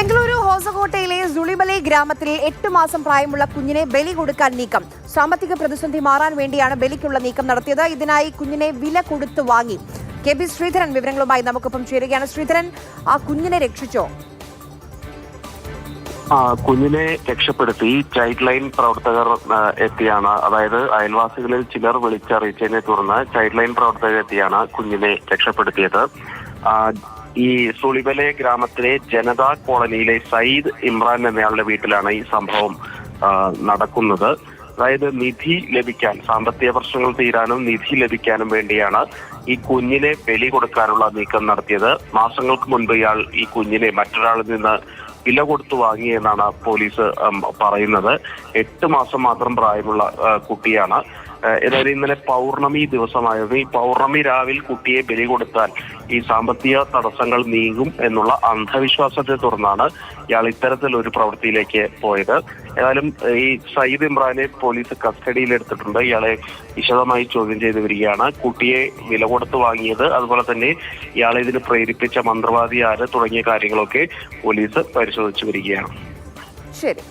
ബംഗളൂരു ഹോസകോട്ടയിലെ സുളിമലൈ ഗ്രാമത്തിൽ 8 മാസം പ്രായമുള്ള കുഞ്ഞിനെ ബലി കൊടുക്കാൻ നീക്കം. സാമ്പത്തിക പ്രതിസന്ധി മാറാൻ വേണ്ടിയാണ് ബലിക്കുള്ള നീക്കം നടത്തിയത്. ഇതിനായി കുഞ്ഞിനെ വില കൊടുത്ത് വാങ്ങി. കെ ബി ശ്രീധരൻ വിവരങ്ങളുമായി നമുക്കൊപ്പം ചേരുകയാണ്. ശ്രീധരൻ, ആ കുഞ്ഞിനെ രക്ഷിച്ചോ? കുഞ്ഞിനെ രക്ഷപ്പെടുത്തി ചൈൽഡ് ലൈൻ പ്രവർത്തകർ എത്തിയാണ്. അതായത് അയൽവാസികളിൽ ചിലർ വിളിച്ചറിയിച്ചതിനെ തുടർന്ന് ചൈൽഡ് ലൈൻ പ്രവർത്തകർ എത്തിയാണ് കുഞ്ഞിനെ രക്ഷപ്പെടുത്തിയത്. ഈ സുളിമലൈ ഗ്രാമത്തിലെ ജനതാ കോളനിയിലെ സയ്യിദ് ഇമ്രാൻ എന്നയാളുടെ വീട്ടിലാണ് ഈ സംഭവം നടക്കുന്നത്. അതായത് നിധി ലഭിക്കാൻ, സാമ്പത്തിക പ്രശ്നങ്ങൾ തീരാനും നിധി ലഭിക്കാനും വേണ്ടിയാണ് ഈ കുഞ്ഞിനെ ബലി കൊടുക്കാനുള്ള നീക്കം നടത്തിയത്. മാസങ്ങൾക്ക് മുൻപ് ഇയാൾ ഈ കുഞ്ഞിനെ മറ്റൊരാളിൽ നിന്ന് വില കൊടുത്തു വാങ്ങിയെന്നാണ് പോലീസ് പറയുന്നത്. 8 മാസം മാത്രം പ്രായമുള്ള കുട്ടിയാണ്. ഏതായാലും ഇന്നലെ പൗർണമി ദിവസമായിരുന്നു. ഈ പൗർണമി രാവിൽ കുട്ടിയെ ബലി കൊടുത്താൽ ഈ സാമ്പത്തിക തടസ്സങ്ങൾ നീങ്ങും എന്നുള്ള അന്ധവിശ്വാസത്തെ തുടർന്നാണ് ഇയാൾ ഇത്തരത്തിലൊരു പ്രവൃത്തിയിലേക്ക് പോയത്. ഏതായാലും ഈ സയ്യിദ് ഇമ്രാനെ പോലീസ് കസ്റ്റഡിയിലെടുത്തിട്ടുണ്ട്. ഇയാളെ വിശദമായി ചോദ്യം ചെയ്തു വരികയാണ്. കുട്ടിയെ വില കൊടുത്ത് വാങ്ങിയത്, അതുപോലെ തന്നെ ഇയാളെ ഇതിന് പ്രേരിപ്പിച്ച മന്ത്രവാദി ആര് തുടങ്ങിയ കാര്യങ്ങളൊക്കെ പോലീസ് പരിശോധിച്ചു വരികയാണ്. ശരി.